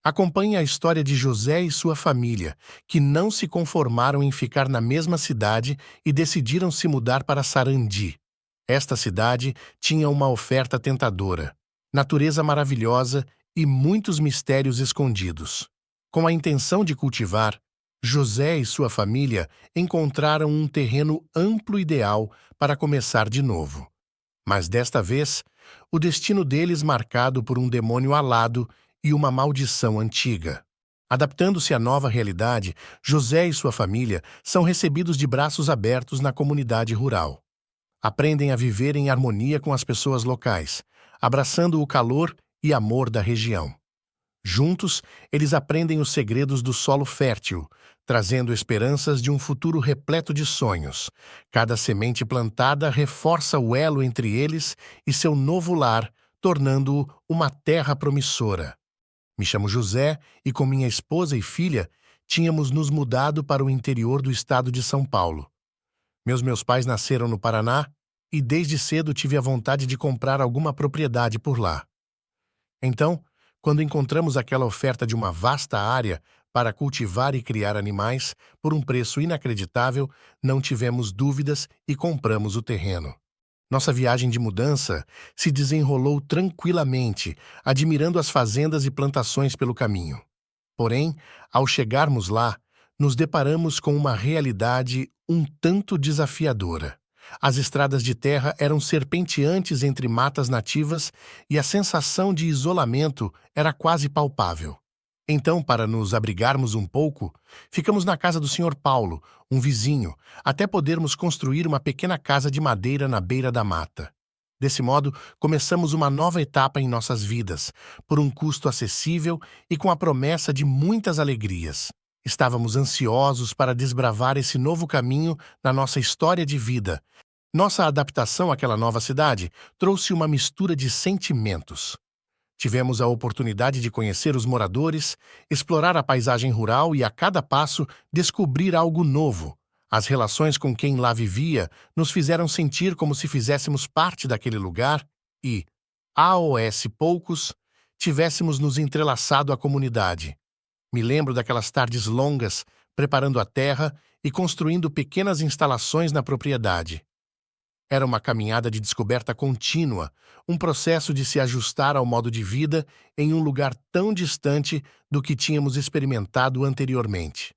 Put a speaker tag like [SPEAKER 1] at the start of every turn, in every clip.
[SPEAKER 1] Acompanhe a história de José e sua família, que não se conformaram em ficar na mesma cidade e decidiram se mudar para Sarandi. Esta cidade tinha uma oferta tentadora, natureza maravilhosa e muitos mistérios escondidos. Com a intenção de cultivar, José e sua família encontraram um terreno amplo ideal para começar de novo. Mas desta vez, o destino deles marcado por um demônio alado e uma maldição antiga. Adaptando-se à nova realidade, José e sua família são recebidos de braços abertos na comunidade rural. Aprendem a viver em harmonia com as pessoas locais, abraçando o calor e amor da região. Juntos, eles aprendem os segredos do solo fértil, trazendo esperanças de um futuro repleto de sonhos. Cada semente plantada reforça o elo entre eles e seu novo lar, tornando-o uma terra promissora. Me chamo José e com minha esposa e filha, tínhamos nos mudado para o interior do estado de São Paulo. Meus pais nasceram no Paraná e desde cedo tive a vontade de comprar alguma propriedade por lá. Então, quando encontramos aquela oferta de uma vasta área para cultivar e criar animais por um preço inacreditável, não tivemos dúvidas e compramos o terreno. Nossa viagem de mudança se desenrolou tranquilamente, admirando as fazendas e plantações pelo caminho. Porém, ao chegarmos lá, nos deparamos com uma realidade um tanto desafiadora. As estradas de terra eram serpenteantes entre matas nativas e a sensação de isolamento era quase palpável. Então, para nos abrigarmos um pouco, ficamos na casa do Sr. Paulo, um vizinho, até podermos construir uma pequena casa de madeira na beira da mata. Desse modo, começamos uma nova etapa em nossas vidas, por um custo acessível e com a promessa de muitas alegrias. Estávamos ansiosos para desbravar esse novo caminho na nossa história de vida. Nossa adaptação àquela nova cidade trouxe uma mistura de sentimentos. Tivemos a oportunidade de conhecer os moradores, explorar a paisagem rural e, a cada passo, descobrir algo novo. As relações com quem lá vivia nos fizeram sentir como se fizéssemos parte daquele lugar e, aos poucos, tivéssemos nos entrelaçado à comunidade. Me lembro daquelas tardes longas, preparando a terra e construindo pequenas instalações na propriedade. Era uma caminhada de descoberta contínua, um processo de se ajustar ao modo de vida em um lugar tão distante do que tínhamos experimentado anteriormente.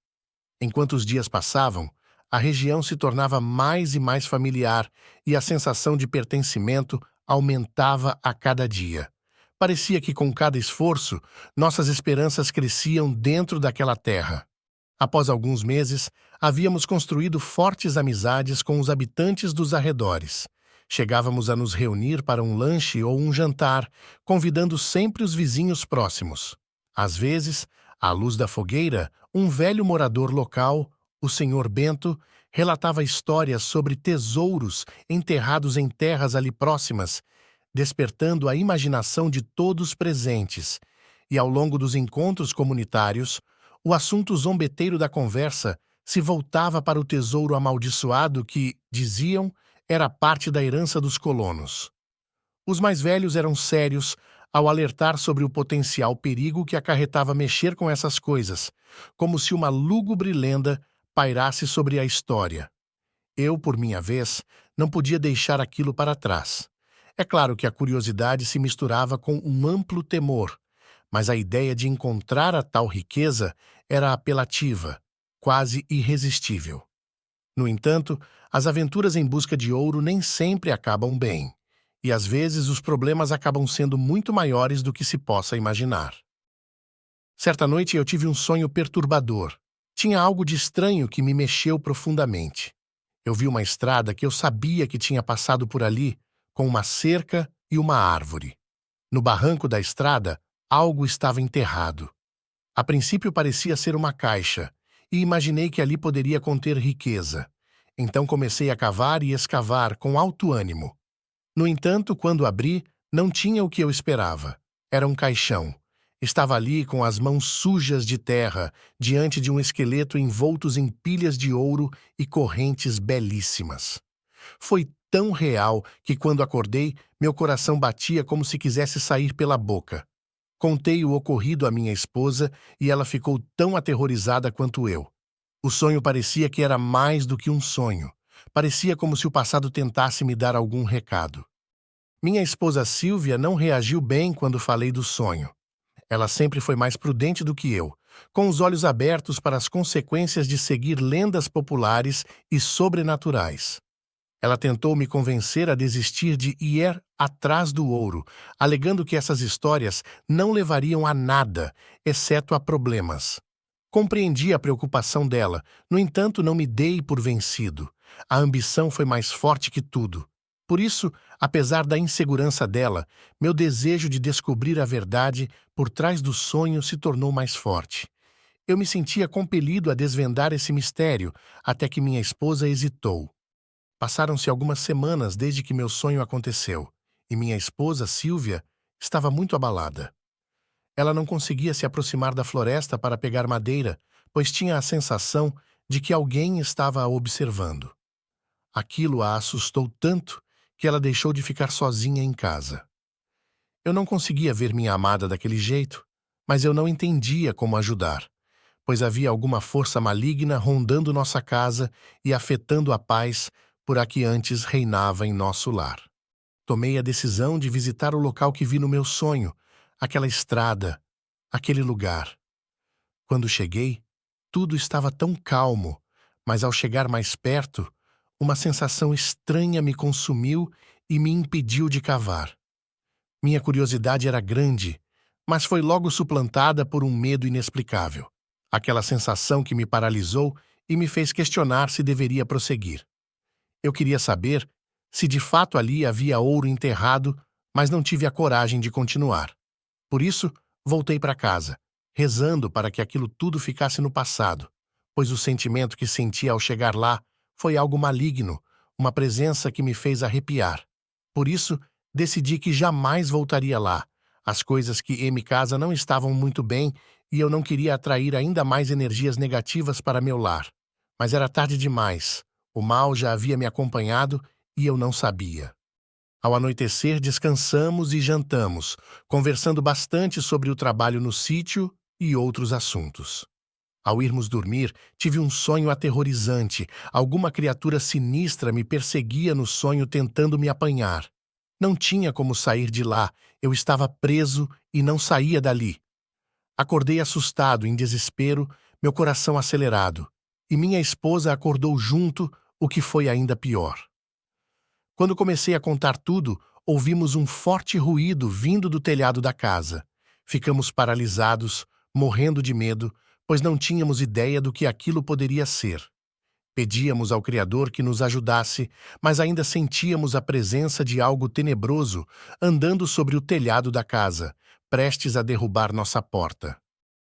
[SPEAKER 1] Enquanto os dias passavam, a região se tornava mais e mais familiar e a sensação de pertencimento aumentava a cada dia. Parecia que com cada esforço, nossas esperanças cresciam dentro daquela terra. Após alguns meses, havíamos construído fortes amizades com os habitantes dos arredores. Chegávamos a nos reunir para um lanche ou um jantar, convidando sempre os vizinhos próximos. Às vezes, à luz da fogueira, um velho morador local, o Sr. Bento, relatava histórias sobre tesouros enterrados em terras ali próximas, despertando a imaginação de todos presentes. E ao longo dos encontros comunitários, o assunto zombeteiro da conversa se voltava para o tesouro amaldiçoado que, diziam, era parte da herança dos colonos. Os mais velhos eram sérios ao alertar sobre o potencial perigo que acarretava mexer com essas coisas, como se uma lúgubre lenda pairasse sobre a história. Eu, por minha vez, não podia deixar aquilo para trás. É claro que a curiosidade se misturava com um amplo temor, mas a ideia de encontrar a tal riqueza era apelativa, quase irresistível. No entanto, as aventuras em busca de ouro nem sempre acabam bem, e às vezes os problemas acabam sendo muito maiores do que se possa imaginar. Certa noite eu tive um sonho perturbador. Tinha algo de estranho que me mexeu profundamente. Eu vi uma estrada que eu sabia que tinha passado por ali, com uma cerca e uma árvore. No barranco da estrada, algo estava enterrado. A princípio parecia ser uma caixa, e imaginei que ali poderia conter riqueza. Então comecei a cavar e escavar com alto ânimo. No entanto, quando abri, não tinha o que eu esperava. Era um caixão. Estava ali com as mãos sujas de terra, diante de um esqueleto envoltos em pilhas de ouro e correntes belíssimas. Foi tão real que quando acordei, meu coração batia como se quisesse sair pela boca. Contei o ocorrido à minha esposa e ela ficou tão aterrorizada quanto eu. O sonho parecia que era mais do que um sonho. Parecia como se o passado tentasse me dar algum recado. Minha esposa Silvia não reagiu bem quando falei do sonho. Ela sempre foi mais prudente do que eu, com os olhos abertos para as consequências de seguir lendas populares e sobrenaturais. Ela tentou me convencer a desistir de ir atrás do ouro, alegando que essas histórias não levariam a nada, exceto a problemas. Compreendi a preocupação dela, no entanto, não me dei por vencido. A ambição foi mais forte que tudo. Por isso, apesar da insegurança dela, meu desejo de descobrir a verdade por trás do sonho se tornou mais forte. Eu me sentia compelido a desvendar esse mistério, até que minha esposa hesitou. Passaram-se algumas semanas desde que meu sonho aconteceu, e minha esposa, Silvia, estava muito abalada. Ela não conseguia se aproximar da floresta para pegar madeira, pois tinha a sensação de que alguém estava a observando. Aquilo a assustou tanto que ela deixou de ficar sozinha em casa. Eu não conseguia ver minha amada daquele jeito, mas eu não entendia como ajudar, pois havia alguma força maligna rondando nossa casa e afetando a paz por a que antes reinava em nosso lar. Tomei a decisão de visitar o local que vi no meu sonho, aquela estrada, aquele lugar. Quando cheguei, tudo estava tão calmo, mas ao chegar mais perto, uma sensação estranha me consumiu e me impediu de cavar. Minha curiosidade era grande, mas foi logo suplantada por um medo inexplicável. Aquela sensação que me paralisou e me fez questionar se deveria prosseguir. Eu queria saber se de fato ali havia ouro enterrado, mas não tive a coragem de continuar. Por isso, voltei para casa, rezando para que aquilo tudo ficasse no passado, pois o sentimento que senti ao chegar lá foi algo maligno, uma presença que me fez arrepiar. Por isso, decidi que jamais voltaria lá. As coisas que em casa não estavam muito bem e eu não queria atrair ainda mais energias negativas para meu lar. Mas era tarde demais. O mal já havia me acompanhado e eu não sabia. Ao anoitecer, descansamos e jantamos, conversando bastante sobre o trabalho no sítio e outros assuntos. Ao irmos dormir, tive um sonho aterrorizante. Alguma criatura sinistra me perseguia no sonho tentando me apanhar. Não tinha como sair de lá, eu estava preso e não saía dali. Acordei assustado, em desespero, meu coração acelerado. E minha esposa acordou junto, o que foi ainda pior. Quando comecei a contar tudo, ouvimos um forte ruído vindo do telhado da casa. Ficamos paralisados, morrendo de medo, pois não tínhamos ideia do que aquilo poderia ser. Pedíamos ao Criador que nos ajudasse, mas ainda sentíamos a presença de algo tenebroso andando sobre o telhado da casa, prestes a derrubar nossa porta.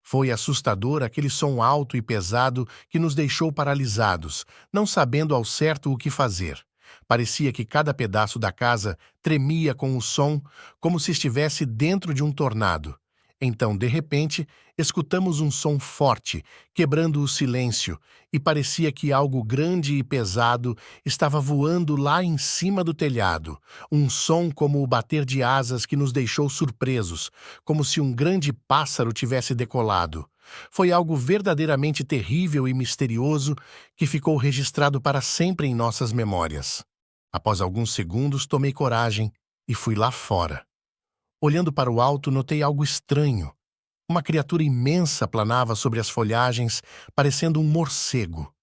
[SPEAKER 1] Foi assustador aquele som alto e pesado que nos deixou paralisados, não sabendo ao certo o que fazer. Parecia que cada pedaço da casa tremia com o som, como se estivesse dentro de um tornado. Então, de repente, escutamos um som forte, quebrando o silêncio, e parecia que algo grande e pesado estava voando lá em cima do telhado. Um som como o bater de asas que nos deixou surpresos, como se um grande pássaro tivesse decolado. Foi algo verdadeiramente terrível e misterioso que ficou registrado para sempre em nossas memórias. Após alguns segundos, tomei coragem e fui lá fora. Olhando para o alto, notei algo estranho. Uma criatura imensa planava sobre as folhagens, parecendo um morcego.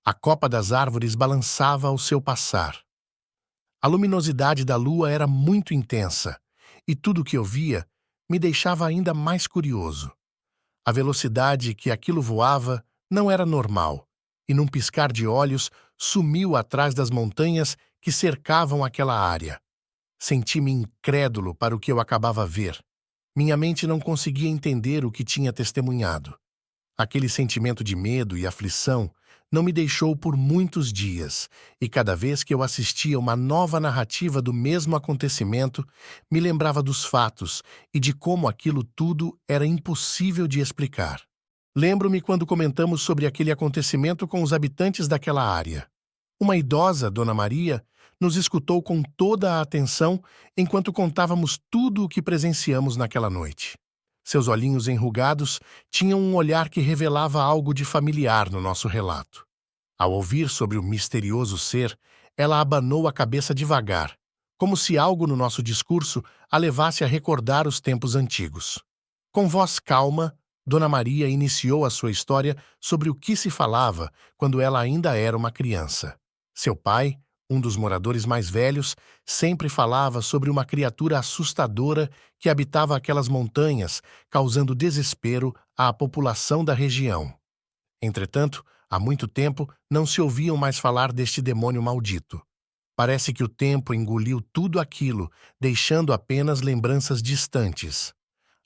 [SPEAKER 1] A copa das árvores balançava ao seu passar. A luminosidade da lua era muito intensa, e tudo o que eu via me deixava ainda mais curioso. A velocidade que aquilo voava não era normal, e num piscar de olhos sumiu atrás das montanhas que cercavam aquela área. Senti-me incrédulo para o que eu acabava a ver. Minha mente não conseguia entender o que tinha testemunhado. Aquele sentimento de medo e aflição não me deixou por muitos dias, e cada vez que eu assistia uma nova narrativa do mesmo acontecimento, me lembrava dos fatos e de como aquilo tudo era impossível de explicar. Lembro-me quando comentamos sobre aquele acontecimento com os habitantes daquela área. Uma idosa, Dona Maria, nos escutou com toda a atenção enquanto contávamos tudo o que presenciamos naquela noite. Seus olhinhos enrugados tinham um olhar que revelava algo de familiar no nosso relato. Ao ouvir sobre o misterioso ser, ela abanou a cabeça devagar, como se algo no nosso discurso a levasse a recordar os tempos antigos. Com voz calma, Dona Maria iniciou a sua história sobre o que se falava quando ela ainda era uma criança. Seu pai, um dos moradores mais velhos, sempre falava sobre uma criatura assustadora que habitava aquelas montanhas, causando desespero à população da região. Entretanto, há muito tempo não se ouviam mais falar deste demônio maldito. Parece que o tempo engoliu tudo aquilo, deixando apenas lembranças distantes.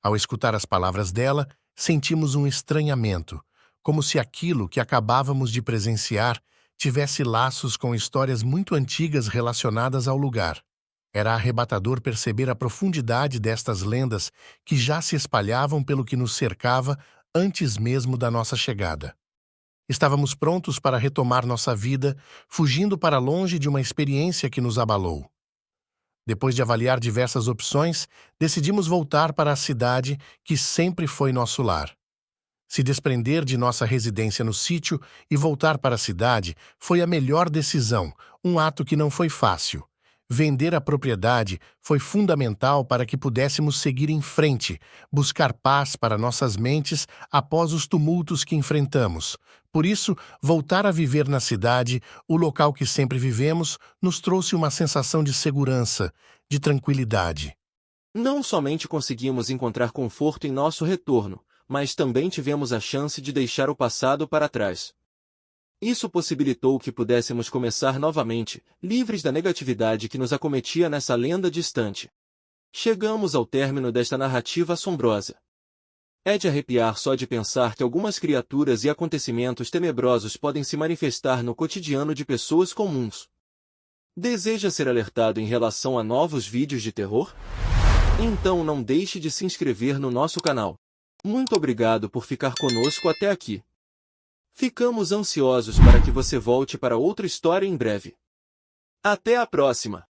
[SPEAKER 1] Ao escutar as palavras dela, sentimos um estranhamento, como se aquilo que acabávamos de presenciar tivesse laços com histórias muito antigas relacionadas ao lugar. Era arrebatador perceber a profundidade destas lendas que já se espalhavam pelo que nos cercava antes mesmo da nossa chegada. Estávamos prontos para retomar nossa vida, fugindo para longe de uma experiência que nos abalou. Depois de avaliar diversas opções, decidimos voltar para a cidade que sempre foi nosso lar. Se desprender de nossa residência no sítio e voltar para a cidade foi a melhor decisão, um ato que não foi fácil. Vender a propriedade foi fundamental para que pudéssemos seguir em frente, buscar paz para nossas mentes após os tumultos que enfrentamos. Por isso, voltar a viver na cidade, o local que sempre vivemos, nos trouxe uma sensação de segurança, de tranquilidade.
[SPEAKER 2] Não somente conseguimos encontrar conforto em nosso retorno, mas também tivemos a chance de deixar o passado para trás. Isso possibilitou que pudéssemos começar novamente, livres da negatividade que nos acometia nessa lenda distante. Chegamos ao término desta narrativa assombrosa. É de arrepiar só de pensar que algumas criaturas e acontecimentos tenebrosos podem se manifestar no cotidiano de pessoas comuns. Deseja ser alertado em relação a novos vídeos de terror? Então não deixe de se inscrever no nosso canal. Muito obrigado por ficar conosco até aqui. Ficamos ansiosos para que você volte para outra história em breve. Até a próxima!